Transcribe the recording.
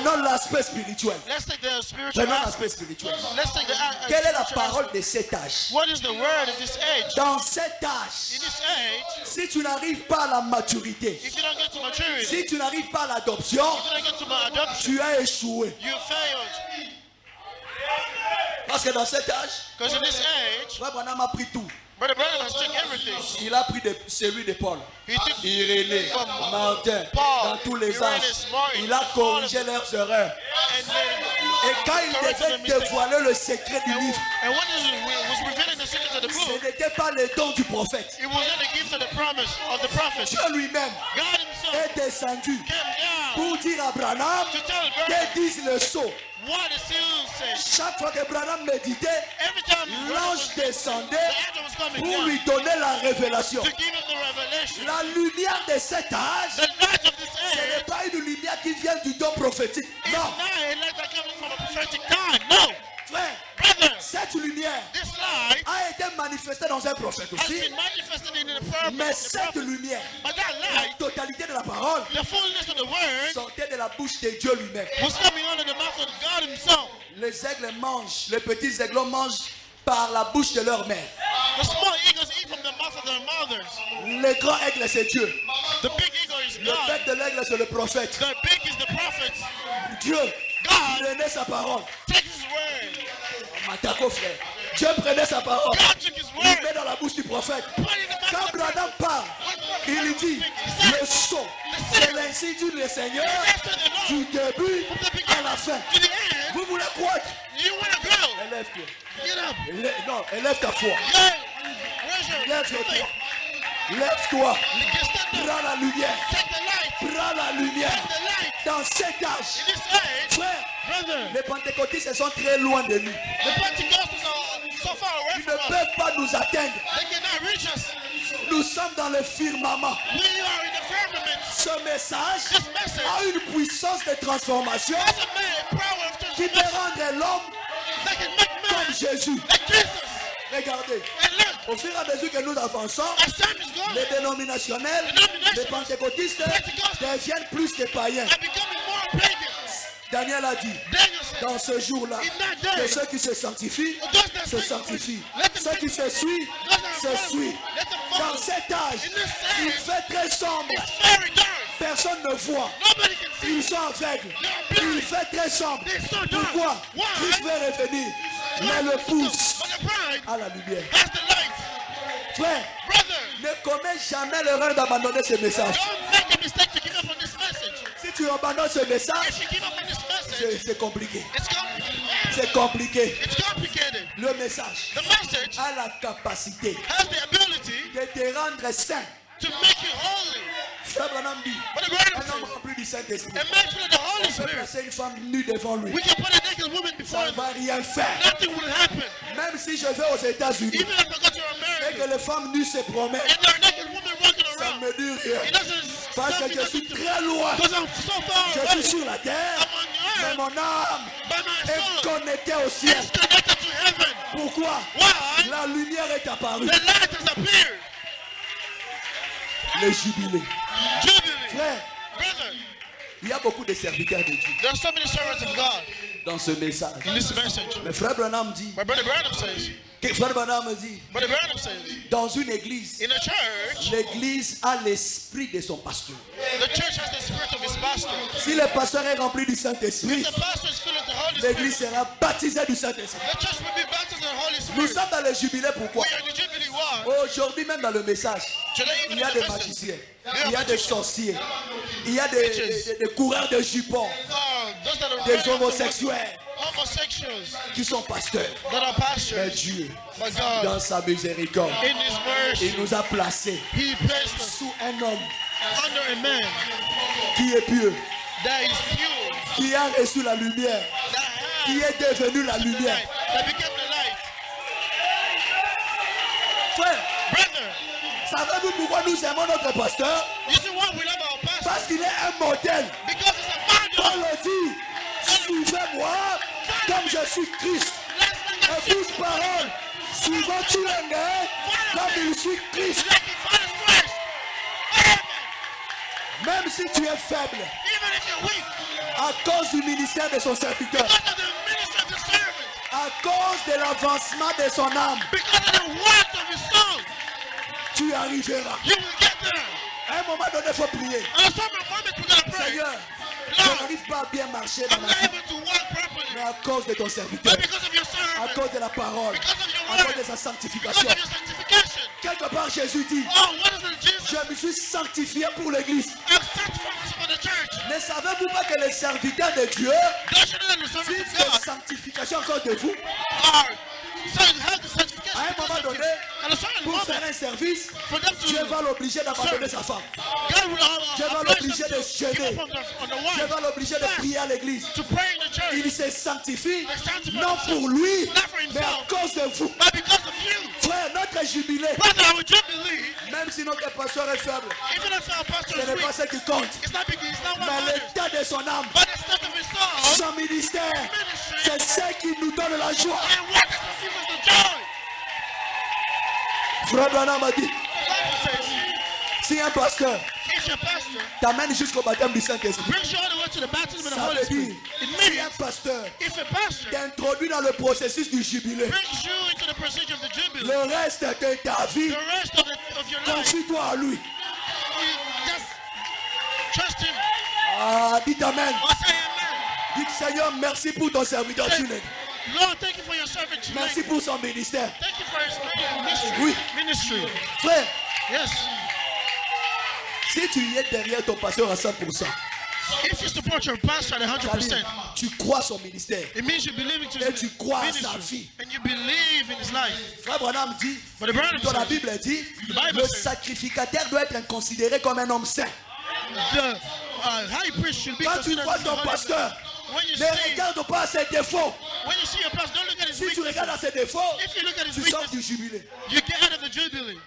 Prenons l'aspect spirituel. Let's take the spiritual Prenons aspect. l'aspect spirituel. Let's take the Quelle est la spiritual parole aspect. de cet âge? What is the word of this age? Dans cet In âge, this age, si tu n'arrives pas à la maturité, if you don't get to maturity, si tu n'arrives pas à l'adoption, if you don't get to adoption, tu as échoué. you failed. Parce que dans cet âge, Because in this age, Frère Branham a pris tout. Brother Branham has taken everything. Il a pris celui de Paul, He took Irénée, Martin, Paul, dans tous les Uranus, âges. Martin, Il a corrigé leurs erreurs. and then Et quand il devait dévoiler le secret du livre, and what was revealing the secret of the ce book, n'était pas le don du prophète. it was not the gift of the promise of the prophet. Dieu lui-même God himself est descendu came down pour dire à Branham to tell Branham que disent le sceau. what the seal says. Chaque fois que Branham méditait, Every time l'ange the descendait angel was coming pour down lui donner la révélation. to give him the revelation. La lumière de cet âge, The light of this ce n'est age pas une lumière qui vient du don prophétique. is Non, not a light that comes from a prophetic time. No, frère, brother, cette lumière this light a été manifestée dans un prophète has aussi. been manifested in the prophet. Mais cette lumière, But that la light, totalité de la parole, the fullness of the word, sortait de la bouche de Dieu lui-même. was coming out of the mouth of God himself. Les aigles mangent, les petits aiglons mangent par la bouche de leur mère. The small eagles eat from the mouth of their mothers. Le grand aigle, c'est Dieu. The big eagle is Le God. bec de l'aigle, c'est le prophète. The big is the prophet. Dieu God prenait sa parole. takes his word. Matako, frère. Dieu prenait sa parole. God took his Il word. met dans la bouche du prophète. Put it in the Quand mouth of the Branham parle, il lui dit, le son, c'est l'ainsi dit le Seigneur du début à la fin. to the end. Vous voulez croître? You want to grow. Élève-toi. Get up. Non, élève ta foi. Hey, raise your Lève-toi. faith. Lève-toi. Get stand up. Prends la lumière. Take the light. Prends la lumière. Take the light. Dans cet In âge, this age, frère, brother, les pentecôtistes sont très loin de nous. the Pentecostals are so far away Ils from ne us. peuvent pas nous atteindre. They cannot reach us. Nous sommes dans le firmament. We are in the firmament. Ce message This message a une puissance de transformation has a man, power of qui peut transformation rendre l'homme that can make comme man Jésus. like Jesus. Regardez, And look, au fur et à mesure que nous avançons, as time is going, les dénominationnels, les pentecôtistes deviennent plus que païens. I'm becoming more pagan. Daniel a dit, Daniel said, dans ce jour-là, in that que day, ceux qui se sanctifient, those that se sanctify, sanctifient. let them Ceux qui se suivent, those that se follow, suivent. let them Dans follow. cet âge, In this il age, fait très sombre. it's very dark. Personne ne voit. Nobody can see. Ils sont aveugles. Il fait très sombre. It's so dark. Pourquoi? Why? Christ veut revenir. Mais le pousse But the bride à la lumière. has the light. Frère, Brother, ne commets jamais l'erreur d'abandonner ce message. don't make a mistake to give up on this message. Si tu abandonnes ce message, If you give up on this message, c'est compliqué. it's complicated. C'est compliqué. It's complicated. Le message The message a la capacité has the ability de te rendre saint. to make you holy. Frère Branham dit, But the un word homme says, rempli du Saint-Esprit. a man full of the Holy On peut Spirit, placer une femme nue devant lui. we can put a naked woman Ça before ne him. va rien faire. Nothing will happen. Même si je vais aux États-Unis Even if I go to et America que les femmes nues se promènent, and there are naked women walking ça around, ne me dit rien. it doesn't Parce stop que me je suis nothing to très loin. because I'm so far Je away. suis sur la terre, I'm on the mais earth, mon âme but my est soul connectée au ciel. is connected to heaven. Pourquoi? Why? La lumière est apparue. The light has appeared. Le jubilé. Jubilee. Frère, Brother, il y a beaucoup de serviteurs de Dieu there are so many servants of God dans ce message. in this message. Mais Frère Branham dit, But Brother Branham says, Frère Branham dit, Brother Branham says, dans une église, in a church, l'église a l'esprit de son pasteur. the church has the spirit of his pastor. Si le pasteur est rempli du Saint-Esprit, If the pastor is filled with the Holy l'église Spirit, sera baptisée du Saint-Esprit. the church will be baptized in the Holy Nous Spirit. sommes dans le jubilé, pourquoi? We are in the Jubilee. Why? Aujourd'hui, même dans le message, Today, il even y a in des the message, magiciens, there il y a are des magicians. sorciers, il y a des coureurs de jupons, Those that are des running after homosexuels homosexuals qui sont pasteurs. that are Mais pastors. Dieu, But God, dans sa miséricorde, in His mercy, il nous a placés He placed us sous un homme under a man qui est pieux, that is pure, qui a reçu la lumière, that qui has est devenu la the lumière. light, that became the light. Frère, Brother, savez-vous pourquoi nous aimons notre pasteur? you see why we love our pastor? Parce qu'il est un modèle. Because it's a Paul model. le dit, suivez-moi comme je suis Christ. Let's Et 12 paroles, suivant-tu le nez comme il suit Christ. like He follows Christ. Amen. Même si tu es faible, Even if you're weak, À cause du ministère de son serviteur. Because of the ministry of the servant. À cause de l'avancement de son âme. Because of the work of his soul. Tu arriveras. You will get there. À un moment donné, il faut prier. And at some moment we're going to pray. Seigneur, je Lord, n'arrive pas à bien marcher dans I'm ma not vie. able to walk properly. Mais à cause de ton serviteur. But because of your À servant. cause de la parole. Because of your À cause word. de sa Because sanctification. of your sanctification. Quelque part, Jésus dit, Oh, what is it, Jesus? je me suis sanctifié pour l'église. I'm sanctified for the church. Ne savez-vous pas que les serviteurs de Dieu Don't you know that the servants vivent of de God sanctification encore de vous? are have the sanctification À un because moment of you? donné, At a certain pour moment, faire un service, for them to Dieu va l'obliger d'abandonner sa femme. God will Dieu va oblige l'obliger them de to give jeûner. up on the Dieu wife, va l'obliger de prier à l'église. to pray in the church, Il se sanctifie, They sanctify non themselves. pour lui, Not for mais à himself. cause de vous. but because of you. Frère, notre jubilé, Brother, I would jubilee, même si notre pasteur est faible, even if our pastor ce is n'est pas weak, ce qui compte. it's not what Mais matters, l'état de son âme, but the state of his soul, son ministère, ministry, c'est ce qui nous donne la joie. and what is the gives us the joy. Frère Branham a dit, The Bible says, si un pasteur if your pastor t'amène jusqu'au baptême du Saint-Esprit, brings you all the way to the baptism of the ça Holy veut Spirit, dire, it si un means pasteur if a pastor t'introduit dans le processus du jubilé, brings you into the procedure of the Jubilee, le reste de ta vie, the rest of your life, confie-toi à lui. you just trust him. Ah, dites Amen. Or say amen. Dites Seigneur, merci pour ton serviteur Junet. Lord, thank you for your servant tonight. Merci pour son ministère. Thank you for his ministry. Oui. Ministry. Frère, Yes. si tu y es derrière ton pasteur à 100%, If you support your pastor at ça veut 100%, dire, tu crois son ministère it means you believe into et his tu crois à ministry sa vie. and you believe in his life. Frère Branham dit, But the Bible dans la says Bible dit, Bible le says- sacrificateur doit être considéré comme un homme saint. the high priest should be Quand tu considered vois as a ton holy pasteur, man. When you ne see, regarde pas ses défauts. when you see your pastor, don't look at his Si tu weaknesses. regardes à ses défauts, If you look at his tu sors weaknesses, du jubilé. you get out of the Jubilee.